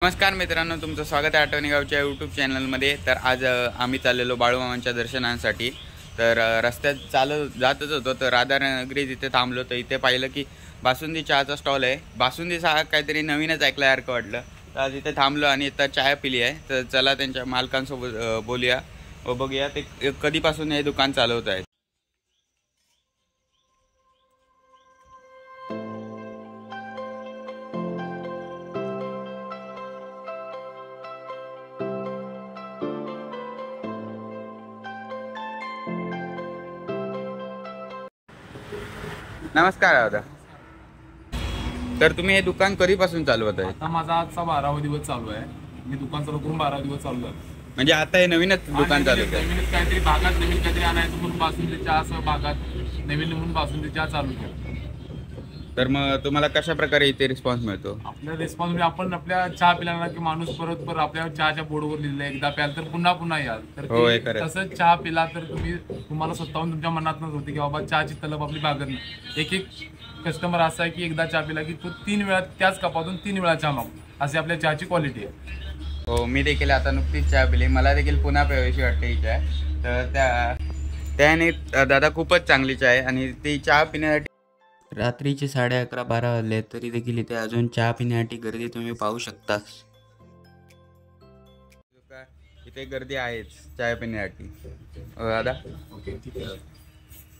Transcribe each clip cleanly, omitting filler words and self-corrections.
नमस्कार मित्रांनो, तुमचं स्वागत आहे आठवणी गावच्या यूट्यूब चॅनलमध्ये। तर आज आम्ही चाललेलो बाळूमामांच्या दर्शनासाठी। तर रस्त्यात जातच होतो तर राधानगरी तिथे थांबलो। तर इथे पाहिलं की बासुंदी चहाचा स्टॉल आहे। बासुंदी चहा काहीतरी नवीनच ऐकल्यासारखं वाटलं, तर आज इथे थांबलो आणि इथं चहा पिली आहे। तर चला त्यांच्या मालकांसोबत बोलूया व बघूया ते कधीपासून हे दुकान चालवत आहेत। नमस्कार दादा, तर तुम्ही हे दुकान कधीपासून चालवत आहे? आता माझा आजचा 12वा दिवस चालू आहे। मी दुकान चालू करून 12 दिवस चालू झाले। म्हणजे आता हे नवीनच दुकान चालवत आहे? नवीन काहीतरी भागात नवीन काहीतरी आणायचं म्हणून बासुंदी चहा भागात नवीन म्हणून बासुंदी चहा चालू केलं। तर मग तुम्हाला कशा प्रकारे इथे रिस्पॉन्स मिळतो? आपल्या रिस्पॉन्स म्हणजे आपण आपल्या चहा पिल्याला की माणूस परत आपल्या चहाच्या बोर्डवर लिहिलं एकदा प्याल तर पुन्हा याल। तर तसंच चहा पिला तर तुम्हाला स्वतःहून तुमच्या मनातच होते की बाबा चहाची तलब आपली भागत नाही। एक कस्टमर असा आहे की एकदा चहा पिला की तो 3 वेळा त्याच कपातून 3 वेळा चहा मागतो, अशी आपल्या चहाची क्वालिटी आहे। हो, मी देखील आता नुकतीच चहा पिली, मला देखील पुन्हा प्यावीशी वाटते ही चहा। तर त्याने दादा खूपच चांगली चहा आहे आणि ती चहा पिण्यासाठी रात्रीचे 11:30-12 वाजले तरी देखील इथे अजून चहा पिण्यासाठी गर्दी तुम्ही पाहू शकता। इथे गर्दी आहेच चहा पिण्यासाठी दादा। ओके, ठीक आहे,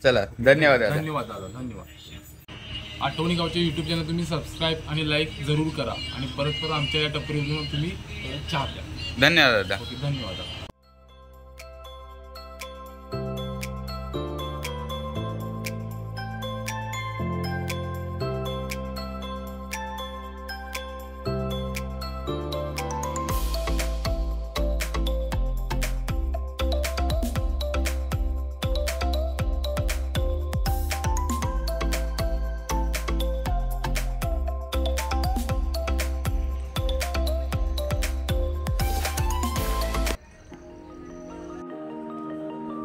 चला, धन्यवाद दादा। धन्यवाद दादा, धन्यवाद। आठवणी गावचे यूट्यूब चॅनल तुम्ही सबस्क्राईब आणि लाईक जरूर करा आणि परत आमच्या या टपरीवरून तुम्ही चहा प्या। धन्यवाद दादा। ओके, धन्यवाद दादा।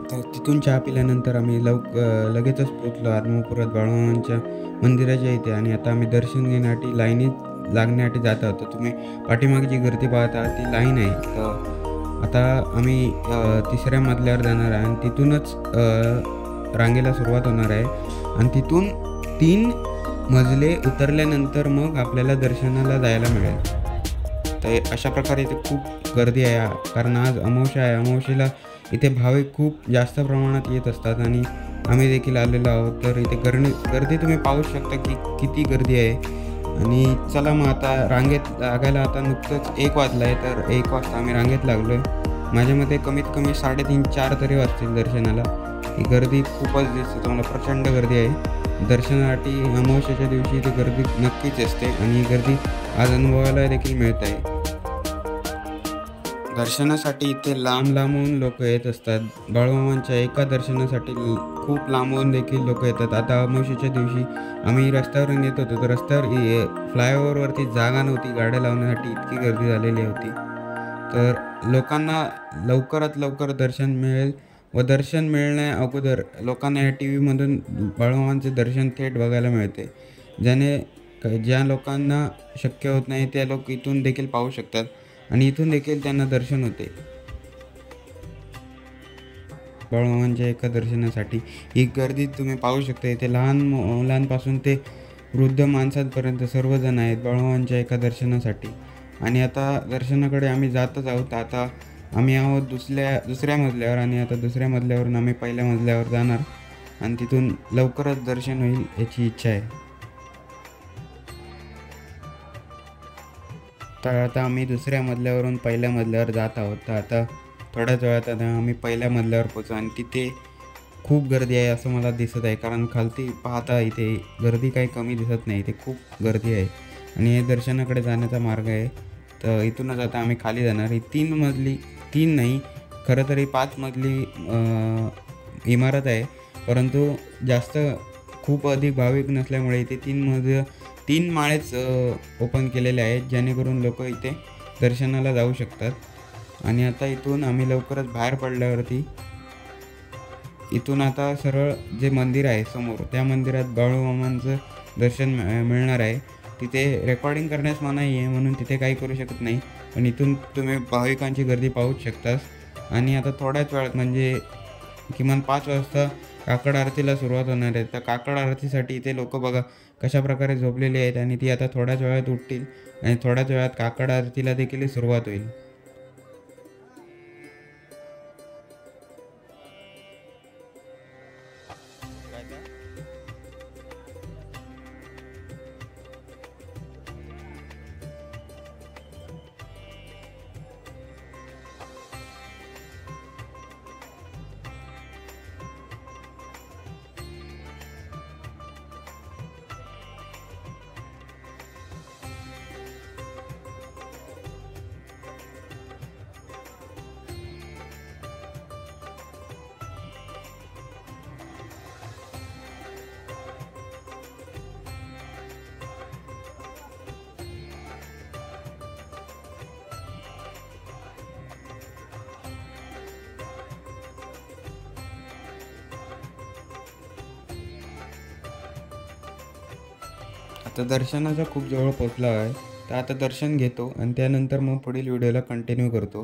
तर तिथून चहा पिल्यानंतर आम्ही लगेचच पोचलो आदमापुरात बाळूमामांच्या मंदिराच्या इथे आणि आता आम्ही दर्शन घेण्यासाठी लाईनीत लागण्यासाठी जात आहोत। तुम्ही पाठीमागे जी गर्दी पाहता ती लाईन आहे। तर आता आम्ही 3ऱ्या मजल्यावर जाणार आहे आणि तिथूनच रांगेला सुरुवात होणार आहे आणि तिथून 3 मजले उतरल्यानंतर मग आपल्याला दर्शनाला जायला मिळेल। तर अशा प्रकारे इथे खूप गर्दी आहे, कारण आज अमावस्या आहे। अमावस्येला इथे भाविक खूप जास्त प्रमाणात येत असतात आणि आम्ही देखील आलेलो आहोत। तर इथे गर्दी तुम्ही पाहू शकता की किती गर्दी आहे। आणि चला मग आता रांगेत लागायला आता नुकतंच 1 वाजला आहे, तर 1 वाजता आम्ही रांगेत लागलो आहे। माझ्या मते कमीत कमी 3:30-4 तरी वाजतील दर्शनाला। ही गर्दी खूपच दिसते तुम्हाला, प्रचंड गर्दी आहे दर्शनासाठी। अमावस्येच्या दिवशी इथे गर्दी नक्कीच असते आणि ही गर्दी आज अनुभवायला देखील मिळत आहे। दर्शनासाठी इथे लांबून लोक येत असतात। बाळूमामांच्या एका दर्शनासाठी खूप लांबून देखील लोक येतात। आता अमावस्येच्या दिवशी आम्ही रस्त्यावरून येत होतो, तर रस्त्यावर फ्लायओव्हरवरती जागा नव्हती गाड्या लावण्यासाठी, इतकी गर्दी झालेली होती। तर लोकांना लवकरात लवकर दर्शन मिळेल व दर्शन मिळण्या अगोदर लोकांना या TV मधून बाळूमामांचे दर्शन थेट बघायला मिळते। ज्या लोकांना शक्य होत नाही त्या लोक इथून देखील पाहू शकतात आणि इथून देखील त्यांना दर्शन होते बाळूमामांच्या एका दर्शनासाठी। ही गर्दी तुम्ही पाहू शकता, इथे लहान मुलांपासून ते वृद्ध माणसांपर्यंत सर्वजण आहेत बाळूमामांच्या एका दर्शनासाठी। आणि आता दर्शनाकडे आम्ही जातच आहोत। आता आम्ही आहोत दुसऱ्या मजल्यावर आणि आता दुसऱ्या मजल्यावरून आम्ही पहिल्या मजल्यावर जाणार आणि तिथून लवकरच दर्शन होईल याची इच्छा आहे। तर आता आम्ही दुसऱ्या मजल्यावरून पहिल्या मजल्यावर जात आहोत। तर आता थोड्याच वेळात आता आम्ही पहिल्या मजल्यावर पोहोचू आणि तिथे खूप गर्दी आहे असं मला दिसत आहे, कारण खालती पाहता इथे गर्दी काही कमी दिसत नाही, इथे खूप गर्दी आहे आणि हे दर्शनाकडे जाण्याचा मार्ग आहे। तर इथूनच आता आम्ही खाली जाणार। ही 3 नाही, खरं तरी 5 मजली इमारत आहे, परंतु खूप अधिक भाविक नसल्यामुळे इथे 3 माळेच ओपन केलेले आहेत, जेणेकरून लोक इथे दर्शनाला जाऊ शकतात। आणि आता इथून आम्ही लवकरच बाहेर पडल्यावरती इथून आता सरळ जे मंदिर आहे समोर, त्या मंदिरात बाळूमामांचं दर्शन मिळणार आहे। तिथे रेकॉर्डिंग करण्यास मनाई आहे, म्हणून तिथे काही करू शकत नाही. पण इथून तुम्ही भाविकांची गर्दी पाहूच शकतास. आणि आता थोड्याच वेळात म्हणजे किमान 5 वाजता काकड आरतीला सुरुवात होणार आहे. तर काकड आरतीसाठी इथे लोक बघा कशाप्रकारे झोपलेली आहेत आणि ती आता थोड्याच वेळात उठतील आणि थोड्याच वेळात काकड आरतीला देखील सुरुवात होईल. आता दर्शनाचा खूप जवळ पोचला आहे. तर आता दर्शन घेतो आणि त्यानंतर मग पुढील व्हिडिओला कंटिन्यू करतो.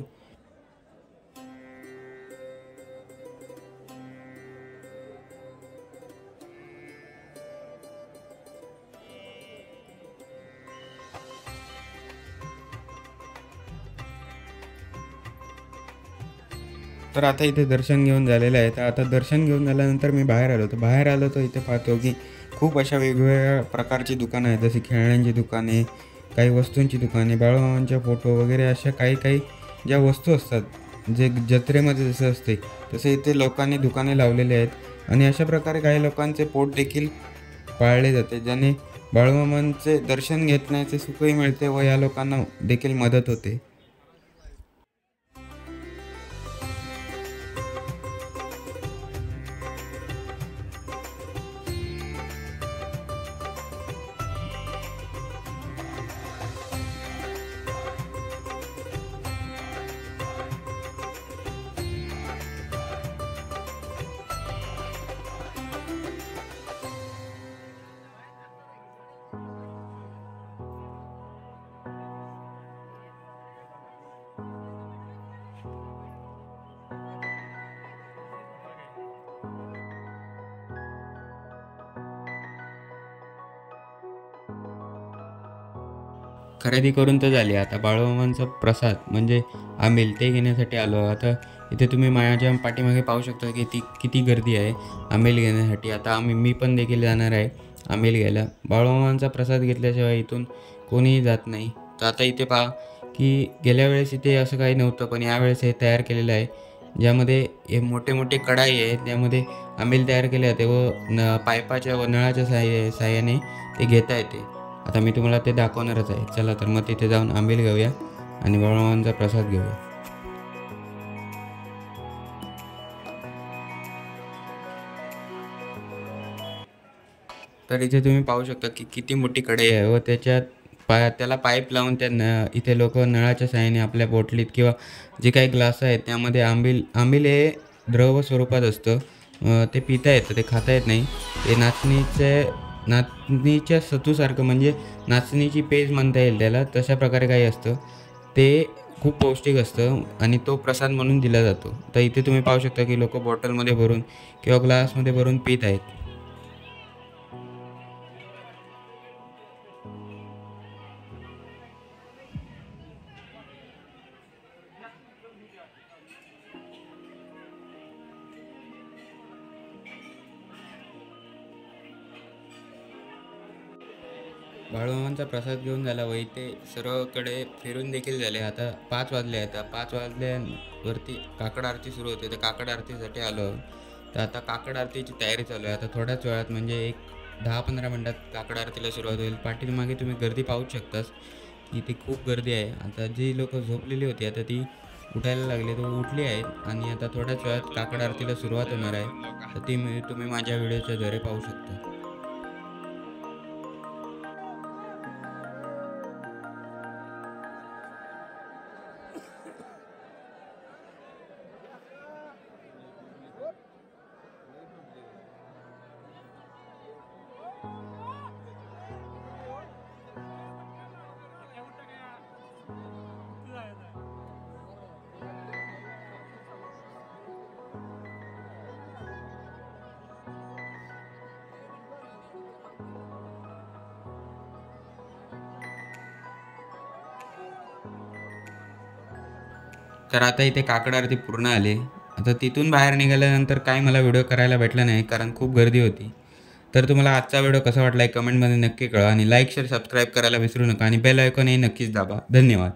तर आता इथे दर्शन घेऊन झालेलं आहे. तर आता दर्शन घेऊन झाल्यानंतर मी बाहेर आलो. तर बाहेर आलो तर इथे पाहतो की खूप अशा वेगवेगळ्या प्रकारची दुकानं आहेत. जशी खेळण्यांची दुकाने, काही वस्तूंची दुकाने, बाळूमामांचे फोटो वगैरे अशा काही काही ज्या वस्तू असतात, जे जत्रेमध्ये जसं असते तसे इथे लोकांनी दुकाने लावलेली आहेत. आणि अशा प्रकारे काही लोकांचे पोट देखील पाळले जाते, ज्याने बाळूमामांचे दर्शन घेण्याचे सुखही मिळते व या लोकांना देखील मदत होते. खरेदी करून तर झाली. आता बाळूमामांचा प्रसाद म्हणजे आंबील ते घेण्यासाठी आलो. आता इथे तुम्ही माझ्या पाठीमागे पाहू शकता की किती गर्दी आहे आंबील घेण्यासाठी. आता मी पण देखील जाणार आहे आंबील घ्यायला. बाळूमामांचा प्रसाद घेतल्याशिवाय इथून कोणीही जात नाही. तर आता इथे पहा की गेल्या वेळेस इथे असं काही नव्हतं, पण यावेळेस हे तयार केलेलं आहे, ज्यामध्ये हे मोठे मोठे कढाई आहेत, त्यामध्ये आंबील तयार केले जाते व पाईपाच्या व नळाच्या साहाय्याने ते घेता येते. आता मी तुम्हाला ते दाखवणारच आहे. चला तर मग तिथे जाऊन आंबील घेऊया आणि बाळूमामांचा प्रसाद घेऊया. तर इथे तुम्ही पाहू शकता की किती मोठी कढई आहे व त्याच्यात त्याला पाईप लावून इथे लोक नळाच्या साहाय्याने आपल्या बोटलीत किंवा जे काही ग्लास आहेत त्यामध्ये आंबील हे द्रव स्वरूपात असतं. ते पिता येतं, ते खाता येत नाही. ते नाचणीच्या सतूसारखं म्हणजे नाचणीची पेज म्हणता येईल त्याला, तशा प्रकारे काही असतं. ते खूप पौष्टिक असतं आणि तो प्रसाद म्हणून दिला जातो. तर इथे तुम्ही पाहू शकता की लोक बॉटलमध्ये भरून किंवा ग्लासमध्ये भरून पित आहेत. बाळूमामांचा प्रसाद घेऊन झाला व इथे सर्वकडे फिरून देखील झाले. आता 5 वाजले आहेत. 5 वाजल्यावरती काकड आरती सुरू होते. तर काकड आरतीसाठी आलो. तर आता काकड आरतीची तयारी चालू आहे. आता थोड्याच वेळात म्हणजे एक 10-15 मिनटात काकड आरतीला सुरुवात होईल. पाठीमागे तुम्ही गर्दी पाहूच शकतास की इथे खूप गर्दी आहे. आता जी लोक झोपलेली होती आता ती उठायला लागली, तर उठली आहेत आणि आता थोड्याच वेळात काकड आरतीला सुरुवात होणार आहे. तर ती तुम्ही माझ्या व्हिडिओच्या द्वारे पाहू शकता. तर आता इथे काकड आरती पूर्ण आली. आता तिथून बाहेर निघाल्यानंतर काही मला व्हिडिओ करायला भेटला नाही कारण खूप गर्दी होती. तर तुम्हाला आजचा व्हिडिओ कसा वाटला कमेंटमध्ये नक्की कळवा आणि लाईक शेअर सबस्क्राईब करायला विसरू नका आणि बेल आयकॉनही नक्कीच दाबा. धन्यवाद.